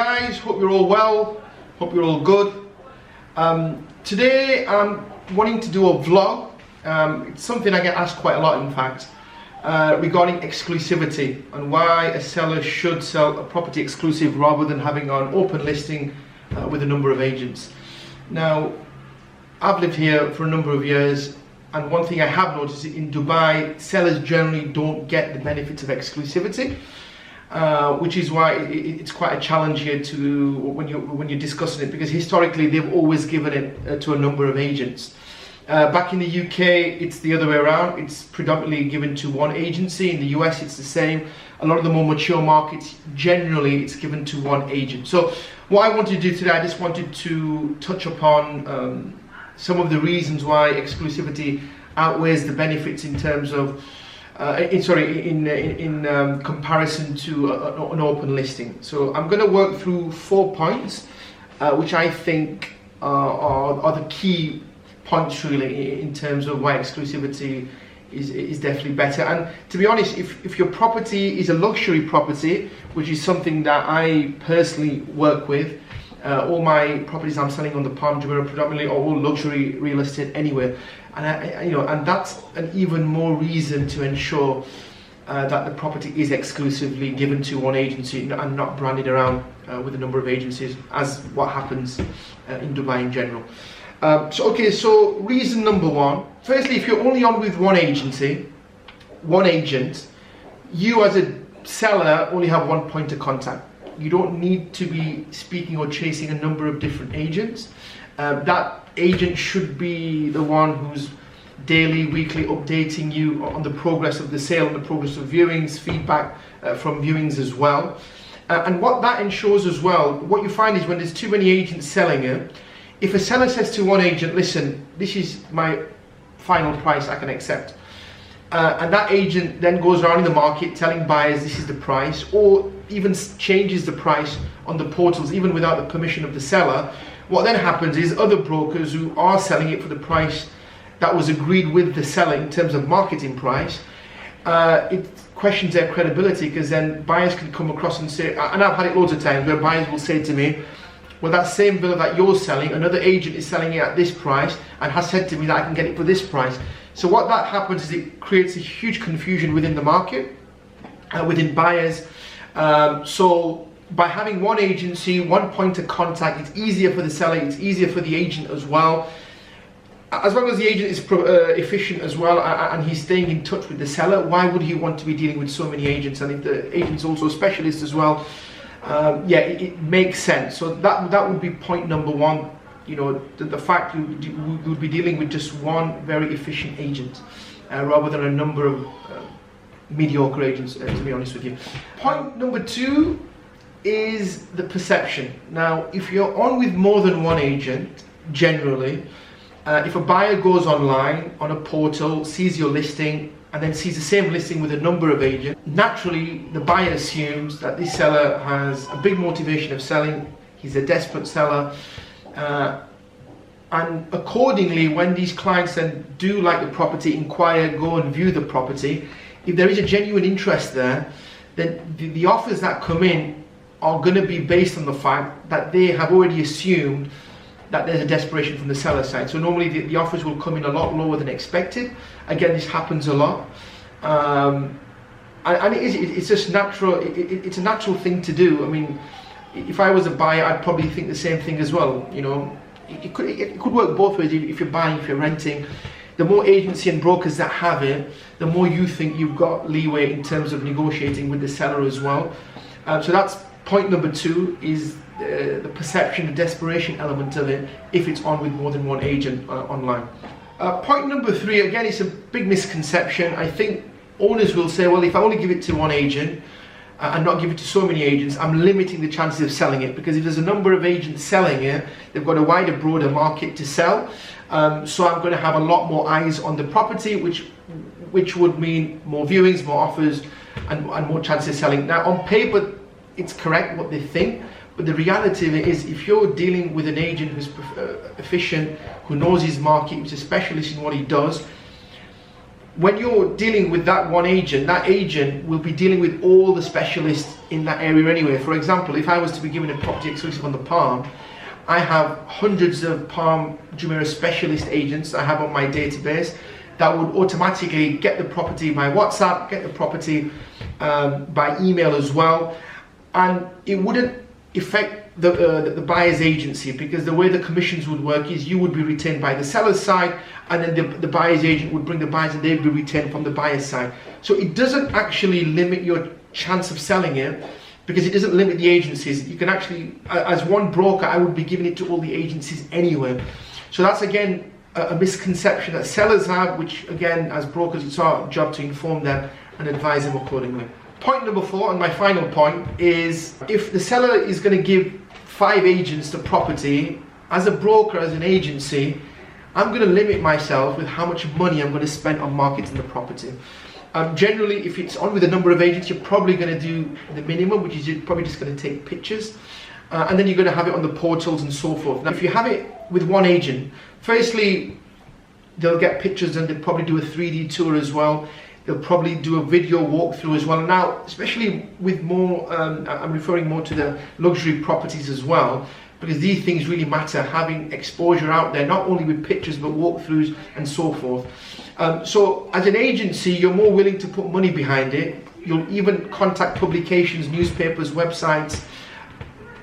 guys, hope you're all well, hope you're all good. Today I'm wanting to do a vlog. It's something I get asked quite a lot, in fact, regarding exclusivity and why a seller should sell a property exclusive rather than having an open listing with a number of agents. Now, I've lived here for a number of years, and one thing I have noticed in Dubai, sellers generally don't get the benefits of exclusivity, which is why it's quite a challenge here to when you're discussing it, because historically they've always given it to a number of agents. Back in the UK, it's the other way around. It's predominantly given to one agency. In the US, it's the same. A lot of the more mature markets, generally, it's given to one agent. So what I wanted to do today, I just wanted to touch upon some of the reasons why exclusivity outweighs the benefits in terms of, in comparison to an open listing. So I'm going to work through 4 points, which I think are the key points really in terms of why exclusivity is definitely better. And to be honest, if your property is a luxury property, which is something that I personally work with, all my properties I'm selling on the Palm Jumeirah predominantly are all luxury real estate anyway, and and that's an even more reason to ensure that the property is exclusively given to one agency and not branded around with a number of agencies, as what happens in Dubai in general. So reason number one, firstly, if you're only on with one agency, one agent, you as a seller only have one point of contact. You don't need to be speaking or chasing a number of different agents. That agent should be the one who's daily, weekly updating you on the progress of the sale, on the progress of viewings, feedback from viewings as well. And what that ensures as well, what you find is when there's too many agents selling it, if a seller says to one agent, listen, this is my final price I can accept, and that agent then goes around in the market telling buyers this is the price, or even changes the price on the portals even without the permission of the seller, what then happens is other brokers who are selling it for the price that was agreed with the seller in terms of marketing price, it questions their credibility, because then buyers can come across and say, and I've had it loads of times where buyers will say to me, well, that same villa that you're selling, another agent is selling it at this price and has said to me that I can get it for this price. So what that happens is it creates a huge confusion within the market, within buyers. So by having one agency, one point of contact, it's easier for the seller, it's easier for the agent as well. As long as the agent is efficient as well and he's staying in touch with the seller, why would he want to be dealing with so many agents? And if the agent's also a specialist as well, it makes sense. So that would be point number one. You know, the fact you would be dealing with just one very efficient agent rather than a number of mediocre agents, to be honest with you. Point number two is the perception. Now, if you're on with more than one agent, generally, if a buyer goes online on a portal, sees your listing, and then sees the same listing with a number of agents, naturally the buyer assumes that this seller has a big motivation of selling, he's a desperate seller, and accordingly, when these clients then do like the property, inquire, go and view the property, if there is a genuine interest there, then the offers that come in are going to be based on the fact that they have already assumed that there's a desperation from the seller side. So normally the offers will come in a lot lower than expected. Again, this happens a lot, and it's just natural. It's a natural thing to do. I mean, if I was a buyer, I'd probably think the same thing as well. You know, it could work both ways. If you're buying, if you're renting, the more agency and brokers that have it, the more you think you've got leeway in terms of negotiating with the seller as well. So that's point number two, is the perception, the desperation element of it if it's on with more than one agent online. Point number three, again, it's a big misconception. I think owners will say, well, if I only give it to one agent and not give it to so many agents, I'm limiting the chances of selling it, because if there's a number of agents selling it, they've got a wider, broader market to sell. So I'm going to have a lot more eyes on the property, which would mean more viewings, more offers, and more chances of selling. Now, on paper, it's correct what they think, but the reality of it is, if you're dealing with an agent who's efficient, who knows his market, who's a specialist in what he does, when you're dealing with that one agent, that agent will be dealing with all the specialists in that area anyway. For example, if I was to be given a property exclusive on the Palm, I have hundreds of Palm Jumeirah specialist agents I have on my database that would automatically get the property by WhatsApp, get the property by email as well, and it wouldn't affect the buyer's agency, because the way the commissions would work is you would be retained by the seller's side, and then the buyer's agent would bring the buyers and they'd be retained from the buyer's side. So it doesn't actually limit your chance of selling it, because it doesn't limit the agencies. You can actually, as one broker, I would be giving it to all the agencies anyway. So that's again a misconception that sellers have, which again, as brokers, it's our job to inform them and advise them accordingly. Point number 4, and my final point, is if the seller is going to give 5 agents the property, as a broker, as an agency, I'm going to limit myself with how much money I'm going to spend on marketing the property. Generally, if it's on with a number of agents, you're probably going to do the minimum, which is you're probably just going to take pictures, and then you're going to have it on the portals and so forth. Now, if you have it with one agent, firstly, they'll get pictures and they'll probably do a 3D tour as well. They'll probably do a video walkthrough as well. Now, especially with more, I'm referring more to the luxury properties as well, because these things really matter, having exposure out there, not only with pictures, but walkthroughs and so forth. So as an agency, you're more willing to put money behind it. You'll even contact publications, newspapers, websites,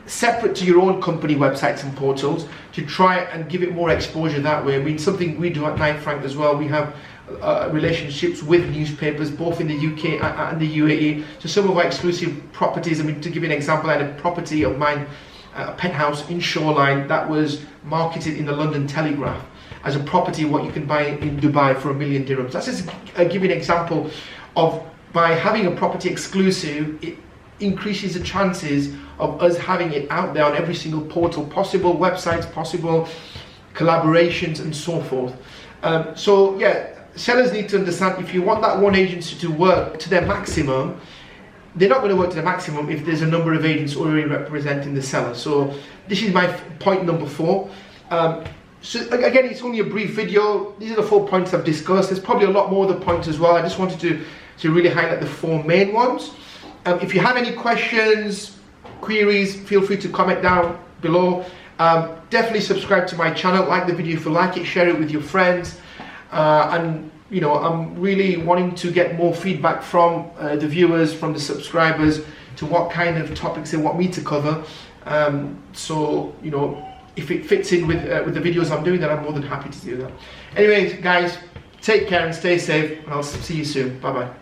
separate to your own company websites and portals, to try and give it more exposure that way. I mean, something we do at Knight Frank as well, we have relationships with newspapers both in the UK and the UAE. So some of our exclusive properties, I mean, to give you an example, I had a property of mine, a penthouse in Shoreline, that was marketed in the London Telegraph as a property what you can buy in Dubai for $1 million dirhams. That's just give you an example of, by having a property exclusive, it increases the chances of us having it out there on every single portal possible, websites possible, collaborations and so forth. So yeah, sellers need to understand, if you want that one agency to work to their maximum, they're not going to work to the maximum if there's a number of agents already representing the seller. So this is my point number 4. So again, it's only a brief video. These are the 4 points I've discussed. There's probably a lot more other points as well. I just wanted to really highlight the 4 main ones. If you have any questions, queries, feel free to comment down below. Definitely subscribe to my channel, like the video if you like it, share it with your friends. And you know, I'm really wanting to get more feedback from the viewers, from the subscribers, to what kind of topics they want me to cover. So you know, if it fits in with the videos I'm doing, then I'm more than happy to do that. Anyways, guys, take care and stay safe, and I'll see you soon. Bye bye.